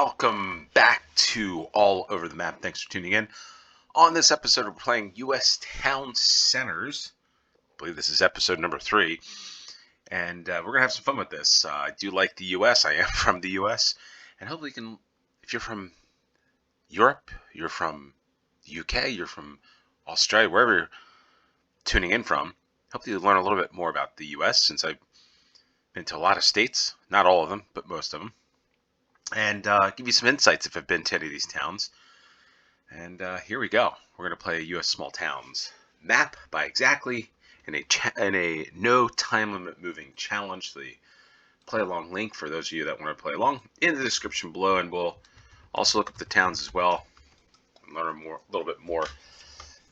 welcome back to All Over the Map. Thanks for tuning in. On this episode, we're playing U.S. Town Centers. I believe this is episode number 3. And we're going to have some fun with this. I do like the U.S. I am from the U.S. And hopefully you can, if you're from Europe, you're from the U.K., you're from Australia, wherever you're tuning in from, hopefully you'll learn a little bit more about the U.S. since I've been to a lot of states. Not all of them, but most of them. And give you some insights if I've been to any of these towns. And here we go. We're going to play U.S. Small Towns map by exactly in a no time limit moving challenge. The play along link for those of you that want to play along in the description below, and we'll also look up the towns as well and learn a little bit more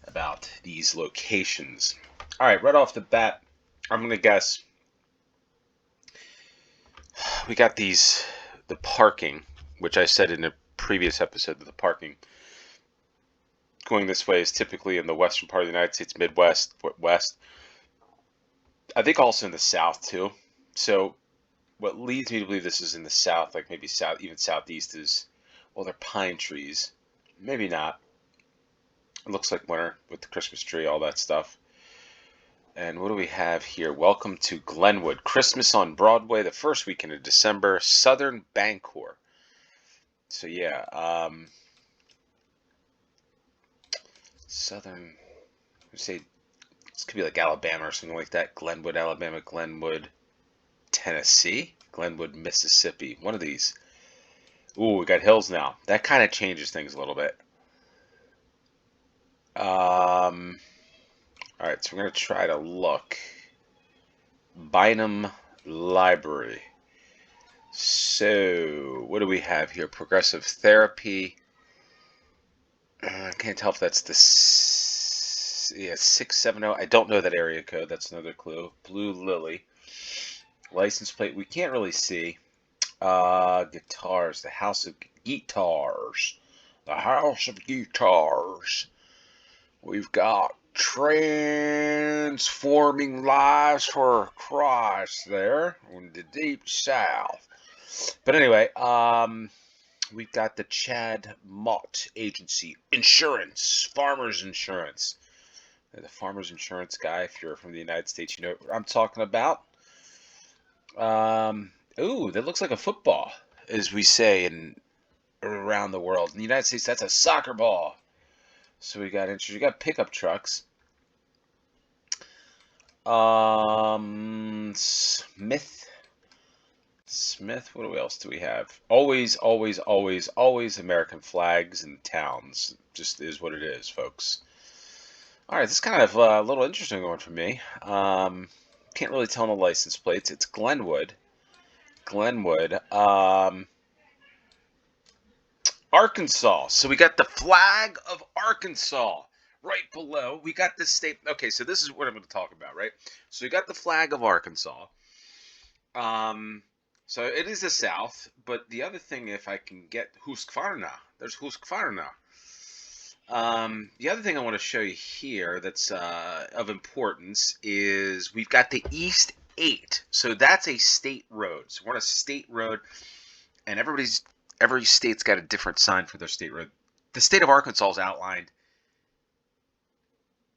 about these locations. All right, right off the bat, I'm going to guess we got these. The parking, which I said in a previous episode, that the parking going this way is typically in the western part of the United States, Midwest, West. I think also in the South too. So what leads me to believe this is in the South, like maybe South, even Southeast, is, well, they're pine trees. Maybe not. It looks like winter with the Christmas tree, all that stuff. And what do we have here? Welcome to Glenwood. Christmas on Broadway, the first weekend of December. Southern Bangor. So yeah, Southern, say, this could be like Alabama or something like that. Glenwood, Alabama. Glenwood, Tennessee. Glenwood, Mississippi. One of these. Ooh, we got hills now. That kind of changes things a little bit. Alright, so we're going to try to look. Bynum Library. So, what do we have here? Progressive Therapy. I can't tell if that's the 670. I don't know that area code. That's another clue. Blue Lily. License plate. We can't really see. Guitars. The House of Guitars. The House of Guitars. We've got Transforming Lives for Christ there in the deep south. But anyway, we've got the Chad Mott Agency Insurance, Farmers Insurance. The Farmers Insurance guy, if you're from the United States, you know what I'm talking about. Ooh, that looks like a football, as we say around the world. In the United States, that's a soccer ball. So we got interest. We got pickup trucks. Smith. What else do we have? Always American flags and towns. Just is what it is, folks. All right, this is kind of a little interesting one for me. Can't really tell on the license plates. It's Glenwood. Arkansas. So we got the flag of Arkansas right below. We got this state. Okay, so this is what I'm going to talk about, right? So we got the flag of Arkansas. So it is the South, but the other thing, if I can get Husqvarna, there's Husqvarna. The other thing I want to show you here that's of importance is we've got the East 8. So that's a state road. So we're on a state road, and every state's got a different sign for their state road. The state of Arkansas is outlined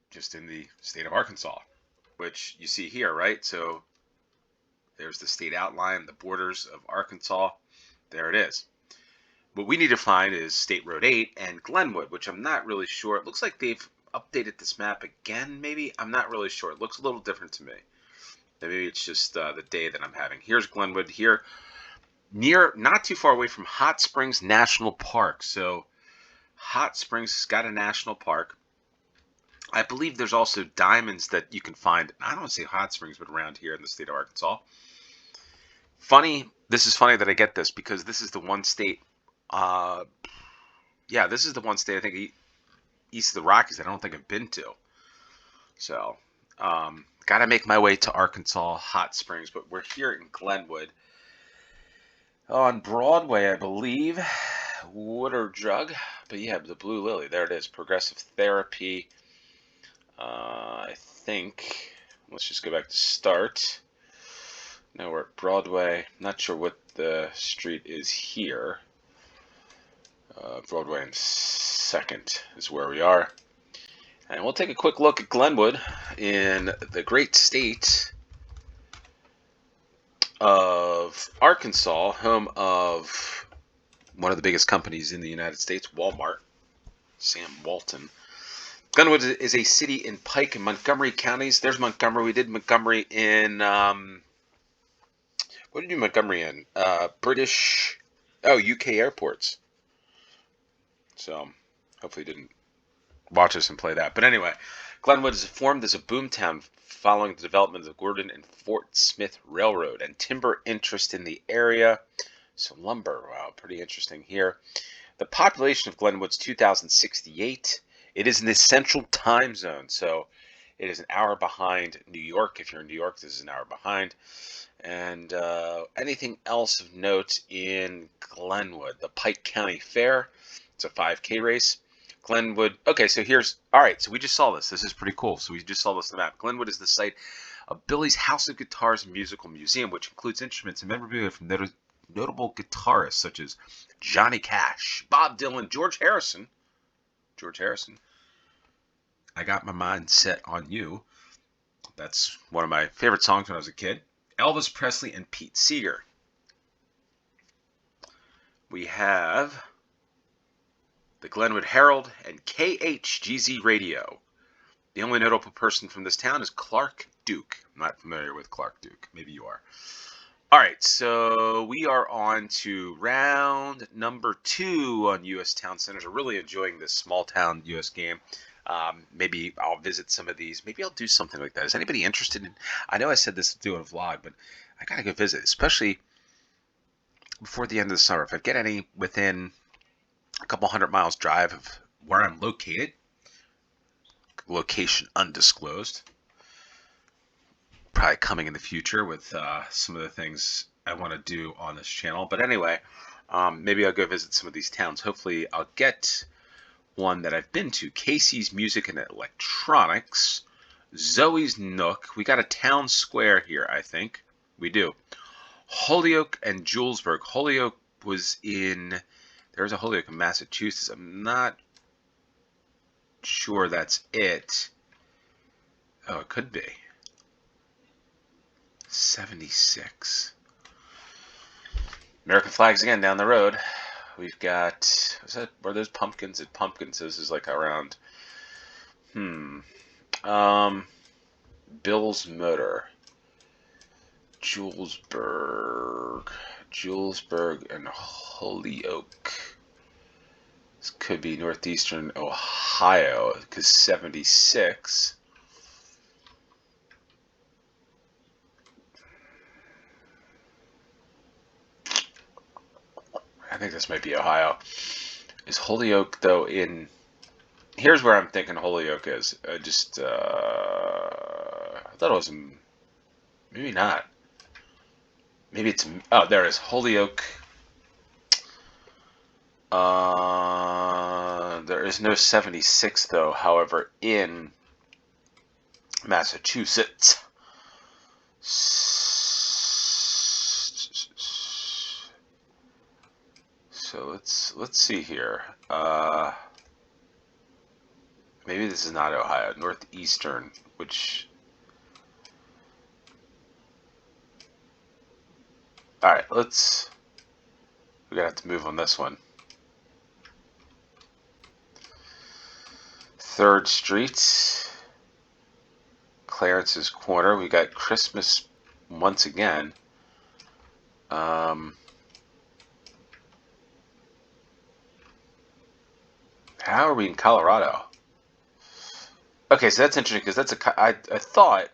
just in the state of Arkansas, which you see here, right? So there's the state outline, the borders of Arkansas. There it is. What we need to find is State Road 8 and Glenwood, which I'm not really sure. It looks like they've updated this map again, maybe. I'm not really sure. It looks a little different to me. Maybe it's just the day that I'm having. Here's Glenwood here. Not too far away from Hot Springs National Park. So Hot Springs has got a national park. I believe there's also diamonds that you can find. I don't want to say Hot Springs, but around here in the state of Arkansas. This is funny that I get this because this is the one state. This is the one state I think east of the Rockies that I don't think I've been to. So, got to make my way to Arkansas, Hot Springs, but we're here in Glenwood. On Broadway, I believe, Water Jug, but yeah, the Blue Lily, there it is, Progressive Therapy, I think, let's just go back to start. Now we're at Broadway, not sure what the street is here. Broadway and 2nd is where we are. And we'll take a quick look at Glenwood in the great state of Arkansas, home of one of the biggest companies in the United States, Walmart, Sam Walton. Glenwood is a city in Pike and Montgomery counties. There's Montgomery. We did Montgomery in, what did we do Montgomery in? UK airports. So, hopefully you didn't watch us and play that. But anyway, Glenwood is formed as a boomtown following the development of the Gordon and Fort Smith Railroad and timber interest in the area. So lumber, wow, pretty interesting here. The population of Glenwood's 2,068. It is in the central time zone, so it is an hour behind New York. If you're in New York, this is an hour behind. And anything else of note in Glenwood? The Pike County Fair. It's a 5K race. Glenwood. Okay, so all right, so we just saw this. This is pretty cool. So we just saw this on the map. Glenwood is the site of Billy's House of Guitars and Musical Museum, which includes instruments and memorabilia from notable guitarists such as Johnny Cash, Bob Dylan, George Harrison. I Got My Mind Set on You. That's one of my favorite songs when I was a kid. Elvis Presley and Pete Seeger. We have the Glenwood Herald and KHGZ Radio. The only notable person from this town is Clark Duke. I'm not familiar with Clark Duke. Maybe you are. All right, so we are on to round number 2 on U.S. Town Centers. I'm really enjoying this small town U.S. game. Maybe I'll visit some of these. Maybe I'll do something like that. Is anybody interested in? I know I said this to do a vlog, but I gotta go visit, especially before the end of the summer. If I get any within a couple 100 miles drive of where I'm located, location undisclosed. Probably coming in the future with some of the things I want to do on this channel. But anyway, maybe I'll go visit some of these towns. Hopefully I'll get one that I've been to. Casey's Music and Electronics. Zoe's Nook. We got a town square here, I think. We do. Holyoke and Julesburg. Holyoke was in... There's a Holyoke in Massachusetts. I'm not sure that's it. Oh, it could be. 76. American flags again down the road. We've got, were those pumpkins at Pumpkins? This is like around, Bill's Motor. Julesburg and Holyoke. This could be northeastern Ohio, because 76. I think this might be Ohio. Is Holyoke, though, in... Here's where I'm thinking Holyoke is. I thought it was... Maybe not. Maybe it's... Oh, there it is. Holyoke. There is no 76, though, however, in Massachusetts. So let's see here. Maybe this is not Ohio. Northeastern, which... Alright, we're gonna have to move on this one. 3rd Street, Clarence's Corner. We got Christmas once again. How are we in Colorado? Okay, so that's interesting because I thought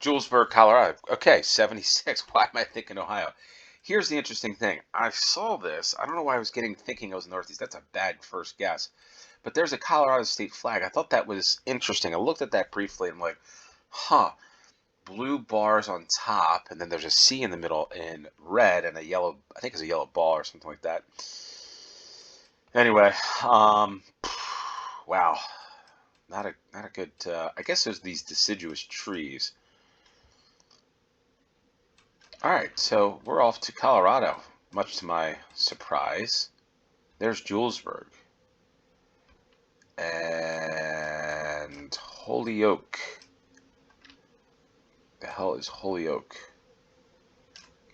Julesburg, Colorado. Okay, 76. Why am I thinking Ohio? Here's the interesting thing. I saw this. I don't know why I was thinking I was Northeast. That's a bad first guess. But there's a Colorado state flag. I thought that was interesting. I looked at that briefly and I'm like, huh. Blue bars on top, and then there's a C in the middle in red and a yellow, I think it's a yellow ball or something like that. Anyway, wow. Not a good, I guess there's these deciduous trees. All right, so we're off to Colorado, much to my surprise. There's Julesburg. And Holyoke. The hell is Holyoke?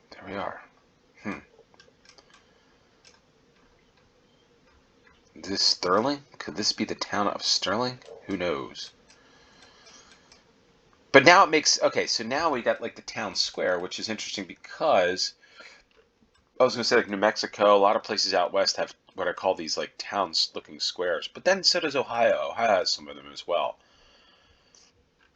There we are. Is this Sterling? Could this be the town of Sterling? Who knows? But now it makes... Okay, so now we got like the town square, which is interesting because... I was going to say like New Mexico, a lot of places out west have what I call these like towns-looking squares. But then so does Ohio. Ohio has some of them as well.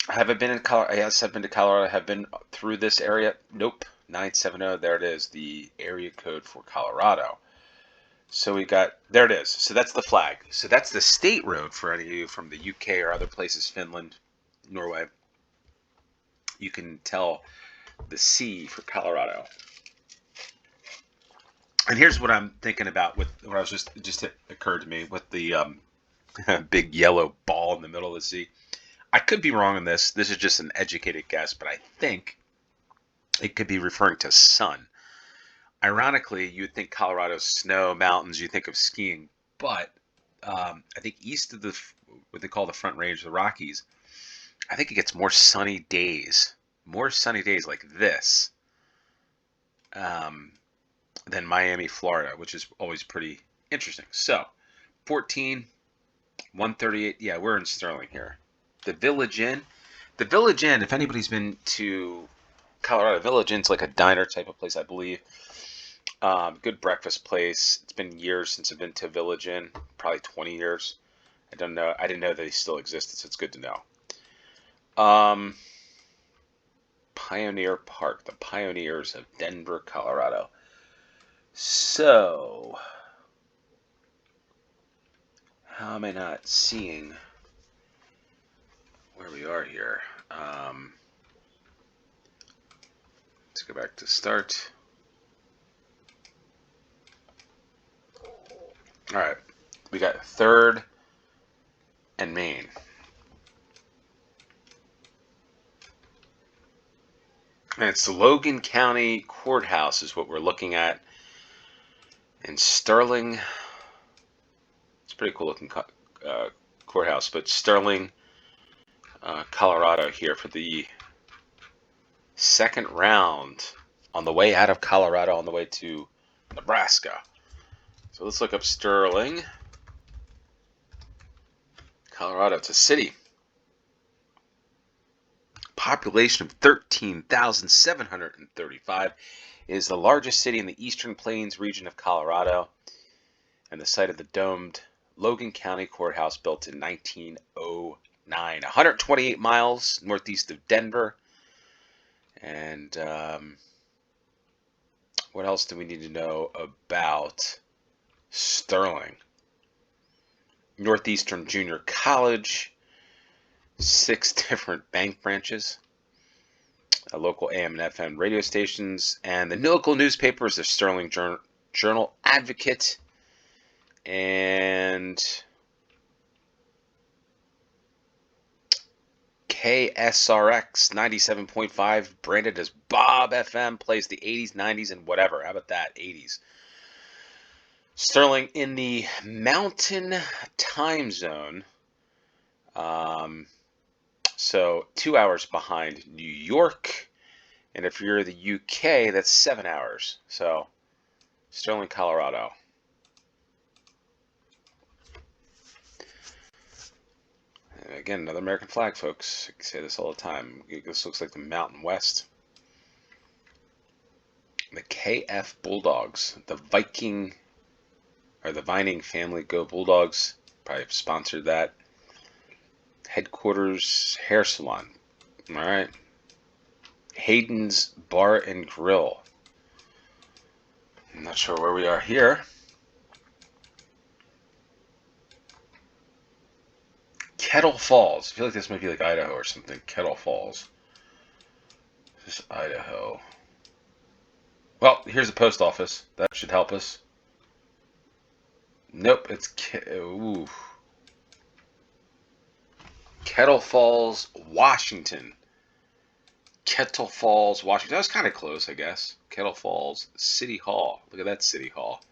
Have I been in Colorado? Yes, I've been to Colorado. I have been through this area. Nope. 970. There it is. The area code for Colorado. So we got, there it is. So that's the flag. So that's the state road for any of you from the UK or other places, Finland, Norway. You can tell the C for Colorado. And here's what I'm thinking about with what I was just occurred to me with the big yellow ball in the middle of the sea. I could be wrong on this. This is just an educated guess, but I think it could be referring to sun. Ironically, you'd think Colorado's snow, mountains, you think of skiing, but I think east of the what they call the Front Range, the Rockies, I think it gets more sunny days like this than Miami, Florida, which is always pretty interesting. So, 14, 138. Yeah, we're in Sterling here. The Village Inn. The Village Inn, if anybody's been to Colorado, Village Inn's like a diner type of place, I believe. Good breakfast place. It's been years since I've been to Village Inn, probably 20 years. I don't know. I didn't know they still existed, so it's good to know. Pioneer Park, the Pioneers of Denver, Colorado. So, how am I not seeing where we are here? Let's go back to start. All right, we got 3rd and Main. And it's the Logan County Courthouse is what we're looking at in Sterling. It's a pretty cool looking courthouse, but Sterling, Colorado here for the second round on the way out of Colorado on the way to Nebraska. So let's look up Sterling, Colorado. It's a city. Population of 13,735. It is the largest city in the Eastern Plains region of Colorado and the site of the domed Logan County Courthouse built in 1909. 128 miles northeast of Denver. And what else do we need to know about Sterling? Northeastern Junior College, 6 different bank branches, local AM and FM radio stations, and the local newspapers, the Sterling Journal Advocate, and KSRX 97.5, branded as Bob FM, plays the 80s, 90s, and whatever. How about that, 80s? Sterling in the Mountain Time Zone, so 2 hours behind New York, and if you're the UK, that's 7 hours. So Sterling, Colorado. And again, another American flag, folks. I say this all the time. This looks like the Mountain West. The KF Bulldogs, the Viking or the Vining family Go Bulldogs, probably sponsored that. Headquarters Hair Salon. All right. Hayden's Bar and Grill. I'm not sure where we are here. Kettle Falls. I feel like this might be like Idaho or something. Kettle Falls. This is Idaho. Well, here's the post office. That should help us. Nope, it's Kettle Falls, Washington. Kettle Falls, Washington. That was kind of close, I guess. Kettle Falls, City Hall. Look at that City Hall.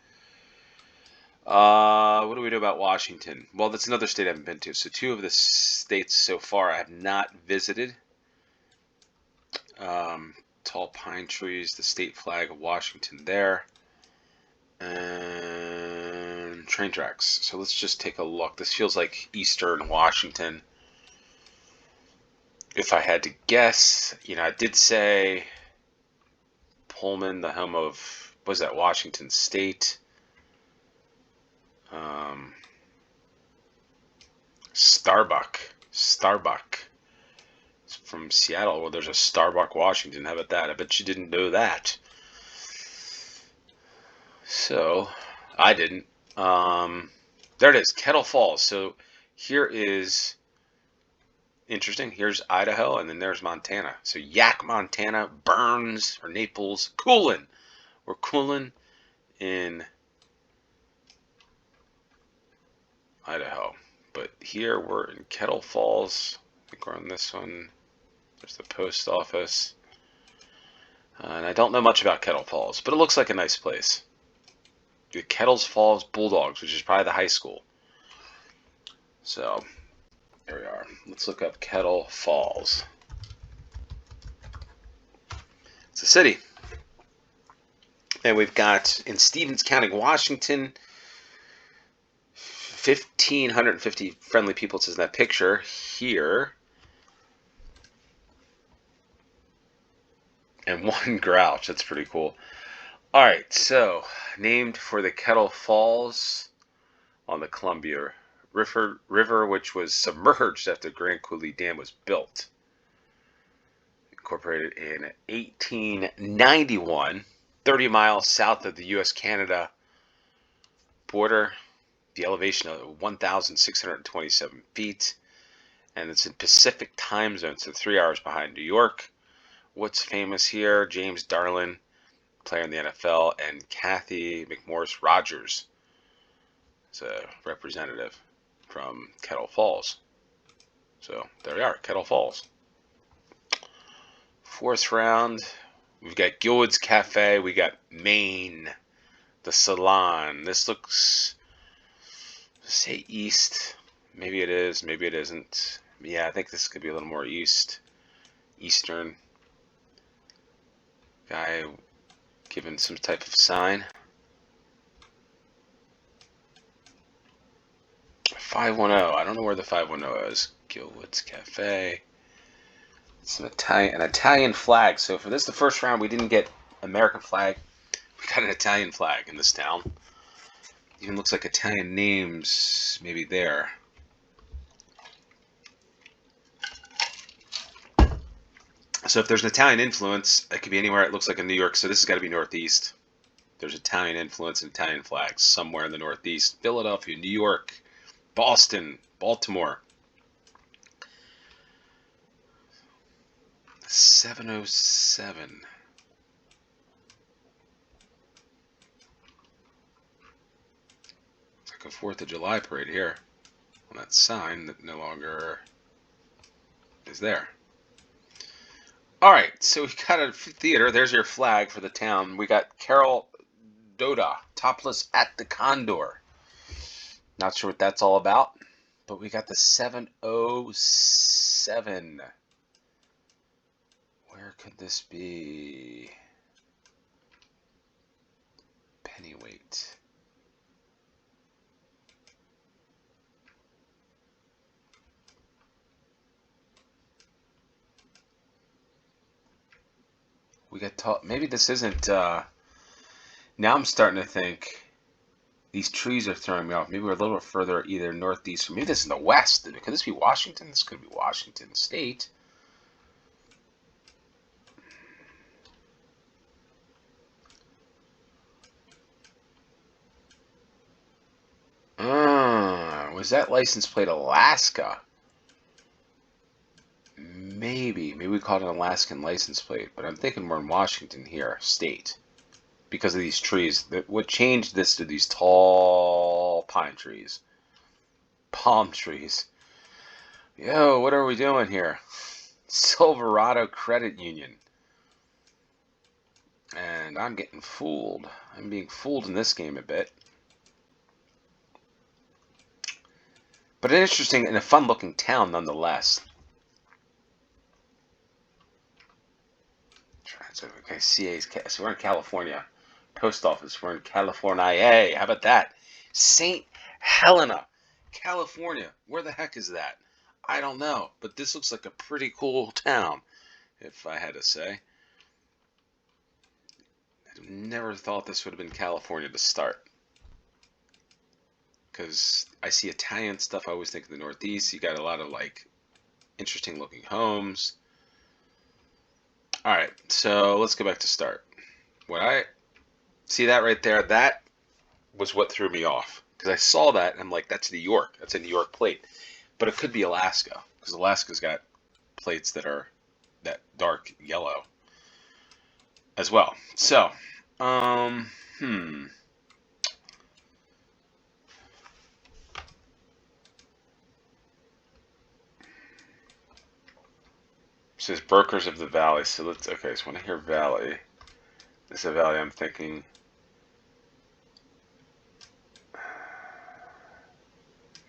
What do we know about Washington? Well, that's another state I haven't been to. So 2 of the states so far I have not visited. Tall pine trees, the state flag of Washington there, and train tracks. So let's just take a look. This feels like Eastern Washington. If I had to guess, I did say Pullman, the home of, what was that, Washington State? Starbuck. It's from Seattle. Well, there's a Starbuck, Washington. How about that? I bet you didn't know that. So, I didn't. There it is, Kettle Falls. So, here is, interesting, here's Idaho, and then there's Montana. So, Yak, Montana, Burns, or Naples, Coolin. We're Coolin in Idaho. But here we're in Kettle Falls. I think we're on this one. There's the post office. And I don't know much about Kettle Falls, but it looks like a nice place. The Kettles Falls Bulldogs, which is probably the high school. So, there we are. Let's look up Kettle Falls. It's a city. And we've got, in Stevens County, Washington, 1,550 friendly people. It says in that picture here. And 1 grouch. That's pretty cool. All right, so named for the Kettle Falls on the Columbia River, which was submerged after the Grand Coulee Dam was built. Incorporated in 1891, 30 miles south of the U.S.-Canada border. The elevation of 1,627 feet, and it's in Pacific time zone, so 3 hours behind New York. What's famous here? James Darlin, player in the NFL, and Kathy McMorris Rogers is a representative from Kettle Falls. So there we are, Kettle Falls. 4th round, we've got Gilwood's Cafe, we got Maine, the Salon. This looks, say east. Maybe it is, maybe it isn't. Yeah, I think this could be a little more eastern. Guy given some type of sign. 510. I don't know where the 510 is. Gilwood's Cafe. It's an Italian flag. So for this, the first round, we didn't get American flag. We got an Italian flag in this town. Even looks like Italian names maybe there. So if there's an Italian influence, it could be anywhere. It looks like in New York, so this has got to be Northeast. There's Italian influence and Italian flags somewhere in the Northeast. Philadelphia, New York, Boston, Baltimore. 707. It's like a 4th of July parade here on that sign that no longer is there. All right, so we got a theater. There's your flag for the town. We got Carol Doda, Topless at the Condor. Not sure what that's all about, but we got the 707. Where could this be? Pennyweight. We got taught. Maybe this isn't. Now I'm starting to think these trees are throwing me off. Maybe we're a little bit further either northeast, or maybe this is in the west. Could this be Washington? This could be Washington State. Was that license plate Alaska? Maybe we called it an Alaskan license plate, but I'm thinking we're in Washington here, state, because of these trees. What changed this to these tall pine trees, palm trees? Yo, what are we doing here? Silverado Credit Union. And I'm getting fooled. I'm being fooled in this game a bit. But an interesting and a fun-looking town nonetheless. Okay, CA's. So we're in California. Post office. We're in California. Hey, how about that? St. Helena, California. Where the heck is that? I don't know, but this looks like a pretty cool town, if I had to say. I never thought this would have been California to start. Because I see Italian stuff, I always think of the Northeast. You got a lot of like interesting looking homes. All right, so let's go back to start. When I see that right there, that was what threw me off. Because I saw that and I'm like, that's New York. That's a New York plate. But it could be Alaska. Because Alaska's got plates that are that dark yellow as well. So, It says Brokers of the Valley. So let's, okay, so when I hear Valley, this is a valley I'm thinking.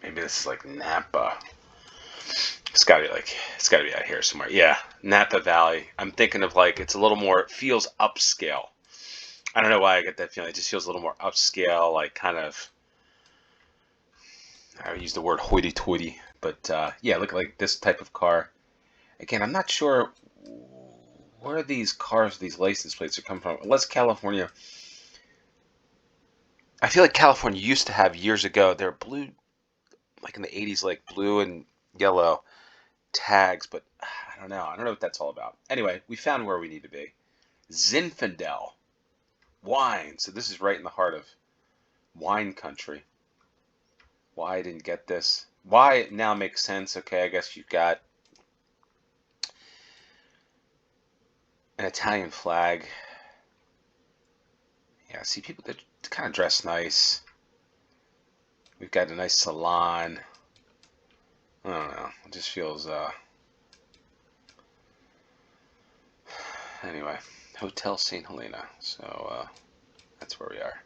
Maybe this is like Napa. It's gotta be out here somewhere. Yeah, Napa Valley. I'm thinking of like, it's a little more, it feels upscale. I don't know why I get that feeling. It just feels a little more upscale, like kind of, I would use the word hoity-toity, but yeah, look like this type of car. Again, I'm not sure where these cars, these license plates are coming from. Unless California, I feel like California used to have years ago, they're blue, like in the 80s, like blue and yellow tags, but I don't know. I don't know what that's all about. Anyway, we found where we need to be. Zinfandel wine. So this is right in the heart of wine country. Why I didn't get this. Why it now makes sense. Okay, I guess you've got an Italian flag. Yeah, see people that kind of dress nice. We've got a nice salon. I don't know. It just feels, anyway, Hotel St. Helena. So, that's where we are.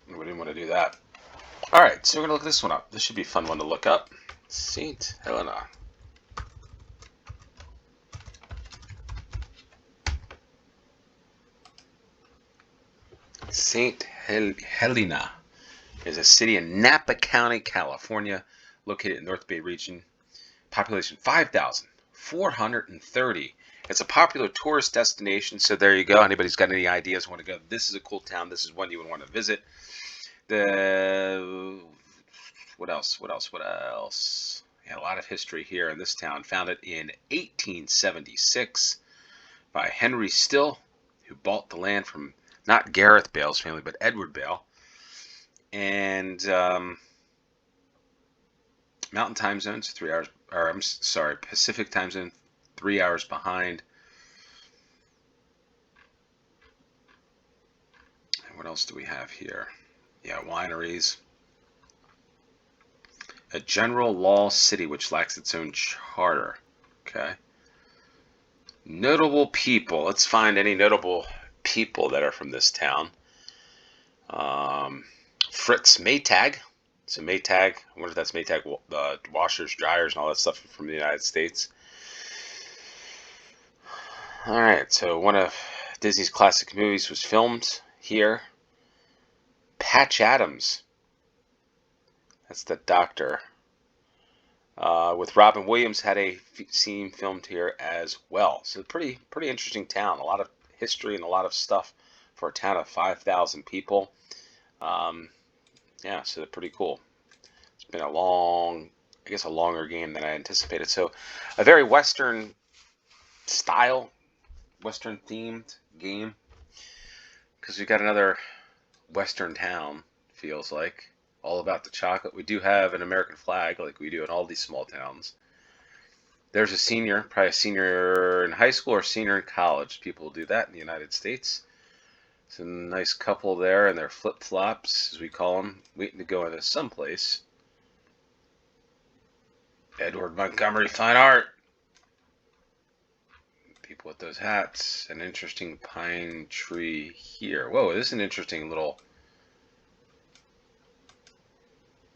We didn't want to do that. All right, so we're going to look this one up. This should be a fun one to look up. St. Helena. St. Helena is a city in Napa County, California, located in North Bay region. Population 5,430. It's a popular tourist destination, so there you go. Anybody's got any ideas want to go, this is a cool town, this is one you would want to visit. What else? Yeah, a lot of history here in this town. Founded in 1876 by Henry Still, who bought the land from not Gareth Bale's family, but Edward Bale. And Mountain time zones, 3 hours, or I'm sorry, Pacific time zone, 3 hours behind. And what else do we have here? Yeah, wineries. A general law city which lacks its own charter. Okay. Notable people. Let's find any notable people that are from this town. Fritz Maytag. So Maytag, I wonder if that's Maytag washers, dryers, and all that stuff from the United States. All right, so one of Disney's classic movies was filmed here. Patch Adams. That's the doctor. With Robin Williams had a scene filmed here as well. So pretty interesting town. A lot of history and a lot of stuff for a town of 5,000 people. Yeah, so they're pretty cool. It's been a longer game than I anticipated. So a very Western style, Western themed game. Because we've got another Western town, feels like. All about the chocolate. We do have an American flag like we do in all these small towns. There's a senior, probably a senior in high school or senior in college. People do that in the United States. It's a nice couple there in their flip-flops, as we call them, waiting to go into someplace. Edward Montgomery Fine Art. People with those hats. An interesting pine tree here. Whoa, this is an interesting little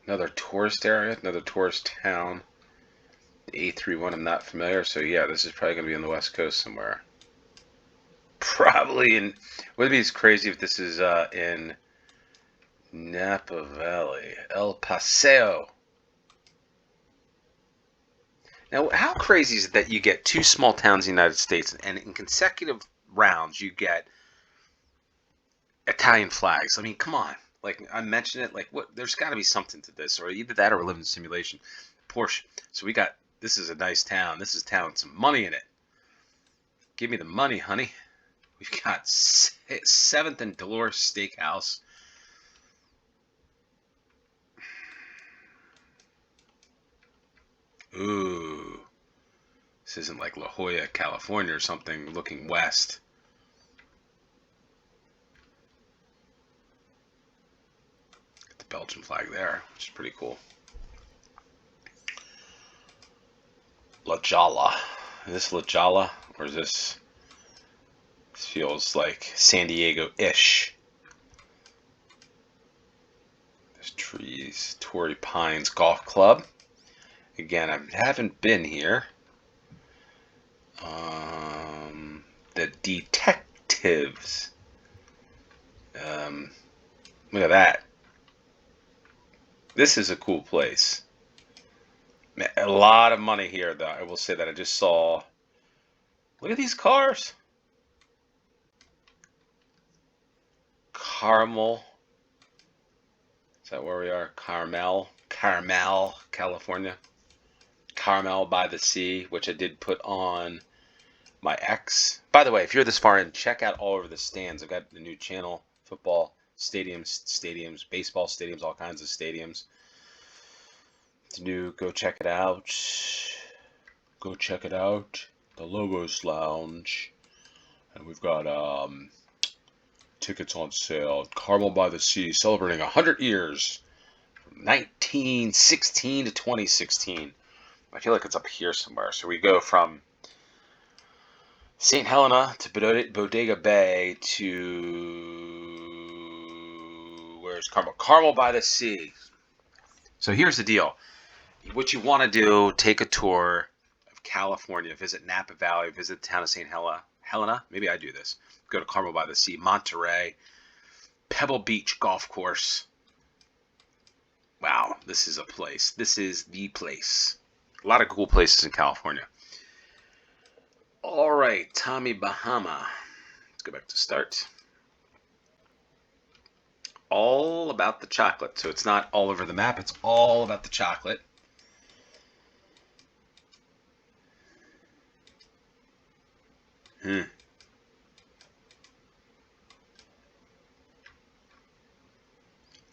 Another tourist area, another tourist town. The A31, I'm not familiar, so yeah, this is probably going to be on the West Coast somewhere. Probably in. Would it be crazy if this is in Napa Valley, El Paseo? Now, how crazy is it that you get two small towns in the United States, and in consecutive rounds you get Italian flags? I mean, come on. Like, I mentioned it. Like, what? There's got to be something to this, or either that or we're living in simulation. Porsche. So we got. This is a nice town. This is a town with some money in it. Give me the money, honey. We've got 7th and Dolores Steakhouse. Ooh. This isn't like La Jolla, California or something looking west. Got the Belgian flag there, which is pretty cool. La Jolla. Is this La Jolla or is this feels like San Diego-ish? There's trees. Torrey Pines Golf Club. Again, I haven't been here. The Detectives. Look at that. This is a cool place. A lot of money here, though. I will say that I just saw. Look at these cars. Carmel. Is that where we are? Carmel, California. Carmel by the Sea, which I did put on my X. By the way, if you're this far in, check out all over the stands. I've got the new channel, football stadiums, baseball stadiums, all kinds of stadiums. It's new. Go check it out. Go check it out. The Lobos Lounge. And we've got tickets on sale. Carmel by the Sea, celebrating 100 years. From 1916 to 2016. I feel like it's up here somewhere. So we go from St. Helena to Bodega Bay to... Where's Carmel? Carmel by the Sea. So here's the deal. What you want to do, take a tour of California, visit Napa Valley, visit the town of St. Helena. Maybe I do this. Go to Carmel by the Sea, Monterey, Pebble Beach Golf Course. Wow, this is a place. This is the place. A lot of cool places in California. All right, Tommy Bahama. Let's go back to start. All about the chocolate. So it's not all over the map. It's all about the chocolate.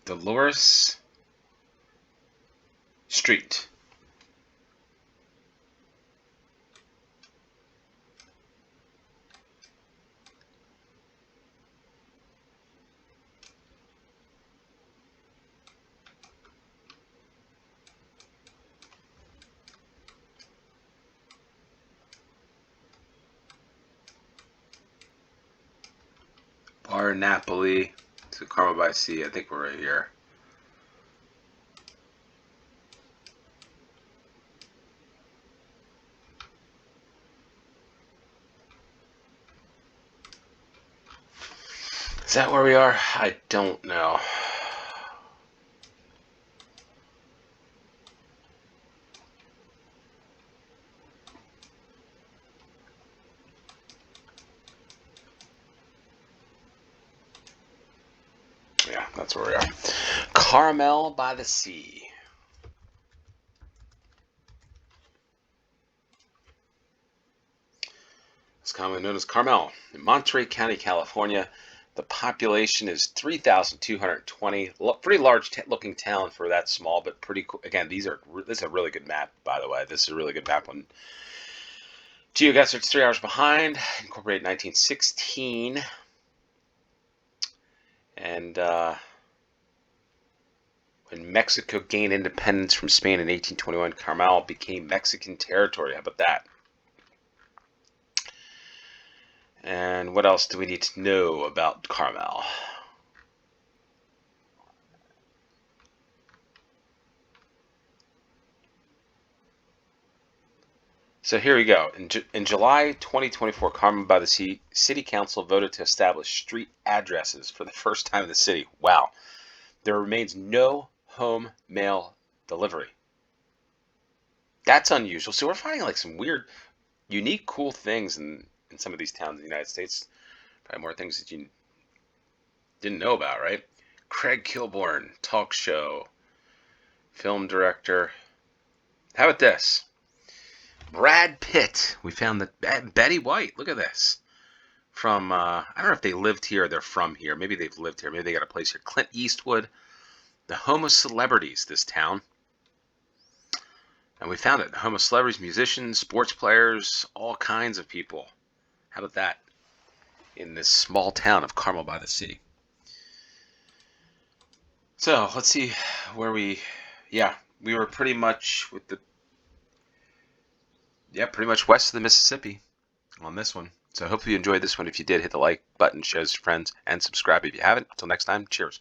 Dolores Street. Bar Napoli to Carmel by Sea. I think we're right here. Is that where we are? I don't know. Yeah, that's where we are. Carmel by the Sea. It's commonly known as Carmel in Monterey County, California. The population is 3,220. Pretty large looking town for that small, but pretty cool. Again, this is a really good map, by the way. This is a really good map on GeoGuessr. It's 3 hours behind. Incorporated 1916. And when Mexico gained independence from Spain in 1821, Carmel became Mexican territory. How about that? And what else do we need to know about Carmel? So here we go. In July 2024, Carmel by the Sea City Council voted to establish street addresses for the first time in the city. Wow. There remains no home mail delivery. That's unusual. So we're finding like some weird, unique, cool things in some of these towns in the United States. Probably more things that you didn't know about, right? Craig Kilborn, talk show, film director. How about this? Brad Pitt. We found that Betty White. Look at this. From, I don't know if they lived here or they're from here. Maybe they've lived here. Maybe they got a place here. Clint Eastwood. The home of celebrities, this town. And we found it. The home of celebrities, musicians, sports players, all kinds of people. How about that? In this small town of Carmel by the Sea. So let's see where we were pretty much pretty much west of the Mississippi on this one. So I hope you enjoyed this one. If you did, hit the like button, share with your friends, and subscribe if you haven't. Until next time, cheers.